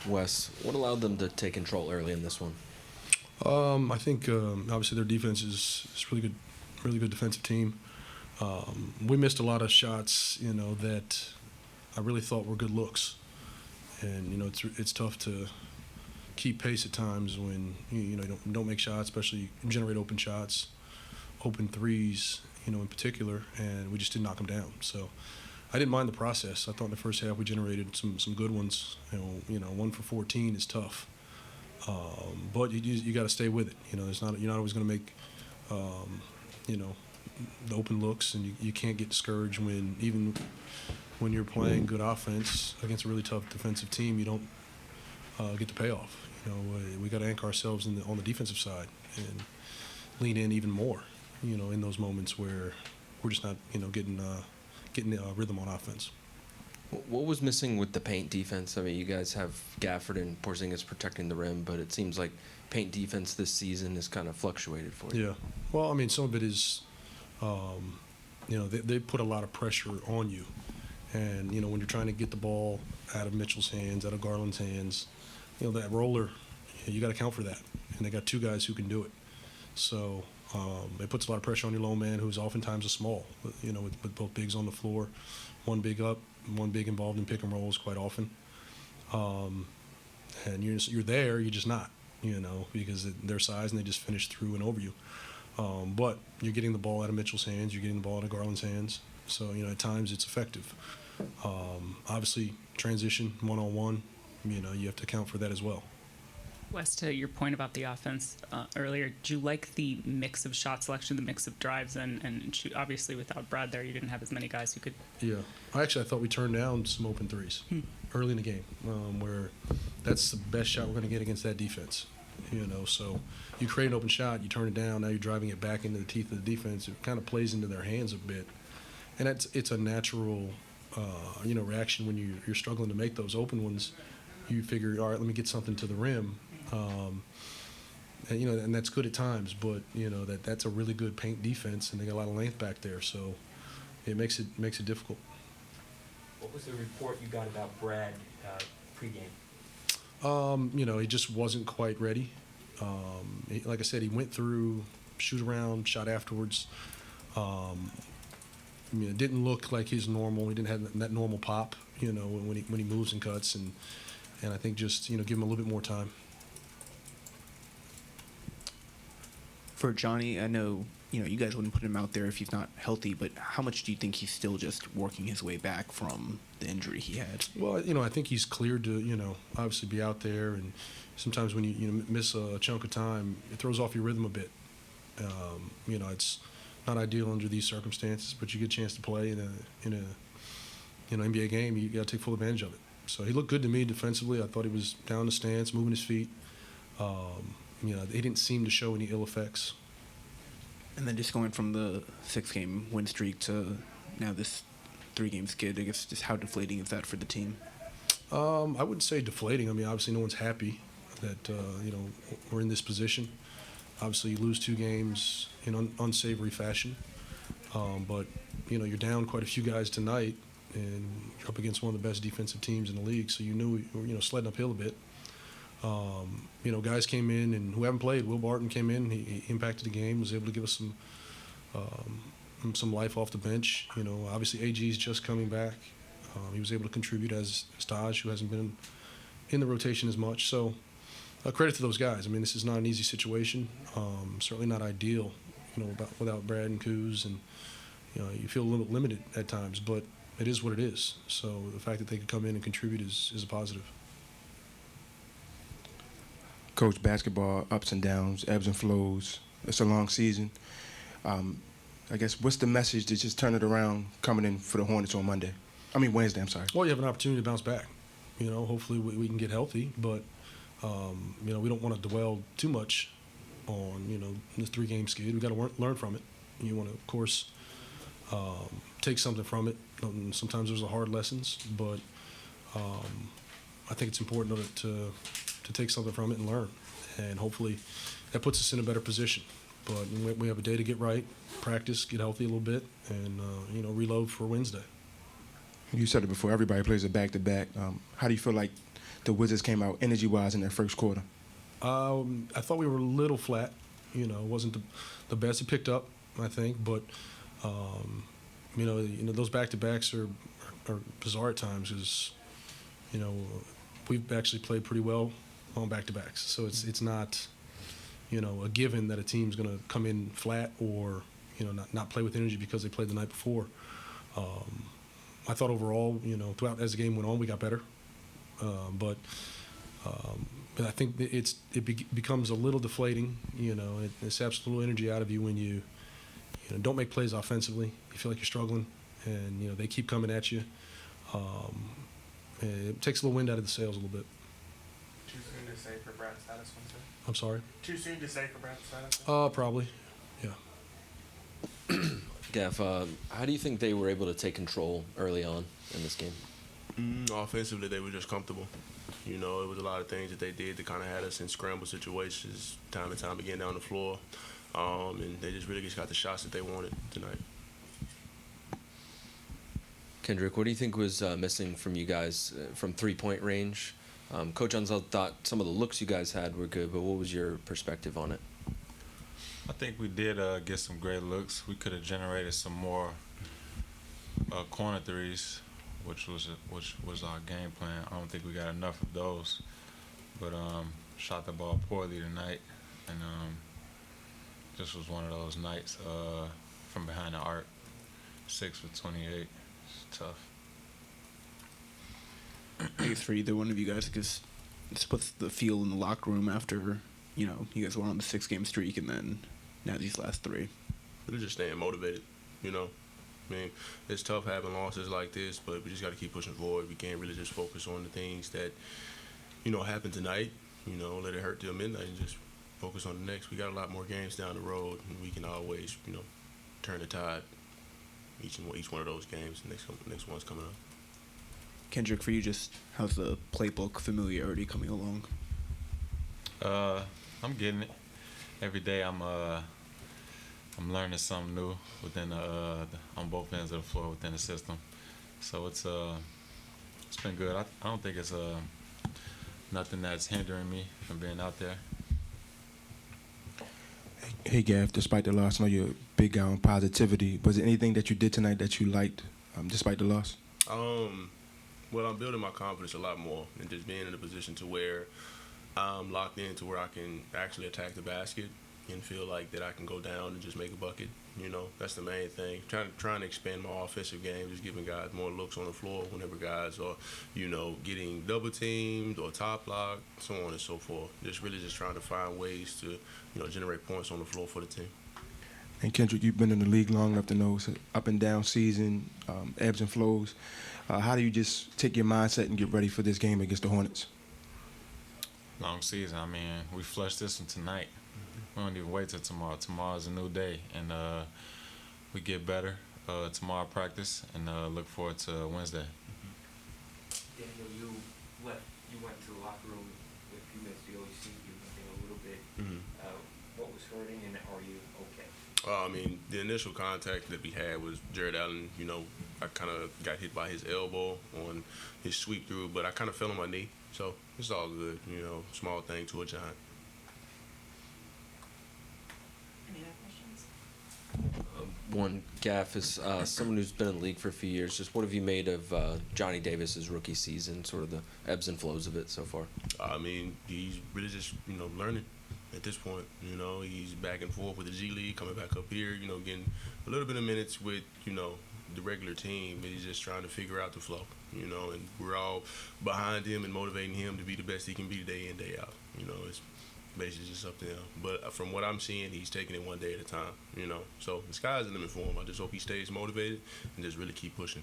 Wes, what allowed them to take control early in this one? I think obviously their defense is really good defensive team. We missed a lot of shots, that I really thought were good looks, and it's tough to keep pace at times when you don't make shots, especially generate open shots, open threes, in particular, and we just didn't knock them down. So I didn't mind the process. I thought in the first half we generated some good ones. 1 for 14 is tough, but you got to stay with it. You're not always going to make the open looks, and you can't get discouraged even when you're playing good offense against a really tough defensive team. You don't get the payoff. We got to anchor ourselves on the defensive side and lean in even more. In those moments where we're just not getting rhythm on offense. What was missing with the paint defense? I mean, you guys have Gafford and 𝗙𝗢𝗟𝗡𝗧 protecting the rim, but it seems like paint defense this season has kind of fluctuated for you. Yeah. Well, I mean, some of it is, they put a lot of pressure on you. And, when you're trying to get the ball out of Mitchell's hands, out of Garland's hands, that roller, you got to account for that. And they got two guys who can do it. So it puts a lot of pressure on your lone man, who's oftentimes a small, with both bigs on the floor, one big up, one big involved in pick and rolls quite often. And you're there, you're just not, because their size, and they just finish through and over you. But you're getting the ball out of Mitchell's hands, you're getting the ball out of Garland's hands. So, at times it's effective. Obviously, transition, one-on-one, you have to account for that as well. Wes, to your point about the offense earlier, did you like the mix of shot selection, the mix of drives, and shoot? Obviously, without Brad there, you didn't have as many guys who could. Yeah. I thought we turned down some open threes early in the game, where that's the best shot we're going to get against that defense. So you create an open shot, you turn it down, now you're driving it back into the teeth of the defense. It kind of plays into their hands a bit. And it's a natural, reaction when you're struggling to make those open ones. You figure, all right, let me get something to the rim. And that's good at times, but that's a really good paint defense, and they got a lot of length back there, so it makes it difficult. What was the report you got about Brad pregame? He just wasn't quite ready. Like I said, he went through shoot around, shot afterwards. It didn't look like his normal. He didn't have that normal pop, when he moves and cuts, and I think just give him a little bit more time. For Johnny, I know you guys wouldn't put him out there if he's not healthy, but how much do you think he's still just working his way back from the injury he had? Well, I think he's cleared to obviously be out there, and sometimes when you miss a chunk of time, it throws off your rhythm a bit. It's not ideal under these circumstances, but you get a chance to play in a NBA game. You got to take full advantage of it. So he looked good to me defensively. I thought he was down the stance, moving his feet. He didn't seem to show any ill effects. And then just going from the 6-game win streak to now this 3-game skid, I guess just how deflating is that for the team? I wouldn't say deflating. I mean, obviously no one's happy that, we're in this position. Obviously you lose 2 games in unsavory fashion. But, you're down quite a few guys tonight, and you're up against one of the best defensive teams in the league, so you knew, sledding uphill a bit. Guys came in and who haven't played. Will Barton came in. He impacted the game. Was able to give us some life off the bench. Obviously AG's just coming back. He was able to contribute as 𝗙𝗢𝗟𝗡𝗧, who hasn't been in the rotation as much. So credit to those guys. I mean, this is not an easy situation. Certainly not ideal. Without Brad and Kuz, and you feel a little limited at times, but it is what it is. So the fact that they could come in and contribute is a positive. Coach, basketball, ups and downs, ebbs and flows. It's a long season. I guess what's the message to just turn it around coming in for the Hornets on Wednesday, I'm sorry. Well, you have an opportunity to bounce back. Hopefully we can get healthy, but, we don't want to dwell too much on, this 3-game skid. We got to learn from it. You want to, of course, take something from it. Sometimes there's hard lessons, but I think it's important to take something from it and learn, and hopefully that puts us in a better position. But we have a day to get right, practice, get healthy a little bit, and reload for Wednesday. You said it before, everybody plays a back-to-back. How do you feel like the Wizards came out energy-wise in their first quarter? I thought we were a little flat. You know, it wasn't the best it picked up, I think, but you know, those back-to-backs are bizarre at times. Because you know, we've actually played pretty well on back-to-backs, so it's not, you know, a given that a team's going to come in flat or, you know, not play with energy because they played the night before. I thought overall, you know, throughout as the game went on, we got better, but I think it becomes a little deflating. You know, it saps a little energy out of you when you don't make plays offensively. You feel like you're struggling, and you know they keep coming at you. It takes a little wind out of the sails a little bit. Too soon to say for Brad's status, one, sir? I'm sorry. Too soon to say for Brad's status? Probably, yeah. Gaff, how do you think they were able to take control early on in this game? Offensively, they were just comfortable. You know, it was a lot of things that they did that kind of had us in scramble situations time and time again down the floor. And they just really got the shots that they wanted tonight. Kendrick, what do you think was missing from you guys from three-point range? Coach Unseld thought some of the looks you guys had were good, but what was your perspective on it? I think we did get some great looks. We could have generated some more corner threes, which was our game plan. I don't think we got enough of those, but shot the ball poorly tonight, and just was one of those nights from behind the arc. 6 for 28. It's tough. I guess for either one of you guys, because what's the feel in the locker room after, you know, you guys went on the 6-game streak and then now these last 3? We're just staying motivated, you know. I mean, it's tough having losses like this, but we just got to keep pushing forward. We can't really just focus on the things that, you know, happened tonight, you know, let it hurt till midnight and just focus on the next. We got a lot more games down the road, and we can always, you know, turn the tide each one of those games. The next one's coming up. Kendrick, for you, just how's the playbook familiarity coming along? I'm getting it. Every day I'm learning something new within on both ends of the floor within the system. So it's been good. I don't think it's nothing that's hindering me from being out there. Hey, Gaff, despite the loss, I know you're a big guy on positivity. Was there anything that you did tonight that you liked despite the loss? Well, I'm building my confidence a lot more and just being in a position to where I'm locked in to where I can actually attack the basket and feel like that I can go down and just make a bucket. You know, that's the main thing. Trying to expand my offensive game, just giving guys more looks on the floor whenever guys are, you know, getting double teamed or top locked, so on and so forth. Just really just trying to find ways to, you know, generate points on the floor for the team. And Kendrick, you've been in the league long enough to know it's an up and down season, ebbs and flows. How do you just take your mindset and get ready for this game against the Hornets? Long season. I mean, we flushed this one tonight. We don't even wait till tomorrow. Tomorrow's a new day, and we get better tomorrow practice, and look forward to Wednesday. Daniel, you went to the locker room a few minutes ago. You seemed to be limping a little bit. What was hurting, and are you okay? I mean, the initial contact that we had was Jared Allen. You know, I kind of got hit by his elbow on his sweep through, but I kind of fell on my knee. So it's all good, you know, small thing to a giant. Any other questions? One, Gaff, is someone who's been in the league for a few years, just what have you made of Johnny Davis's rookie season, sort of the ebbs and flows of it so far? I mean, he's really just, you know, learning at this point. You know, he's back and forth with the G League, coming back up here, you know, getting a little bit of minutes with, you know, the regular team. He's just trying to figure out the flow, you know, and we're all behind him and motivating him to be the best he can be day in, day out. You know, it's basically just up to him. But from what I'm seeing, he's taking it one day at a time, you know. So the sky's the limit for him. I just hope he stays motivated and just really keep pushing.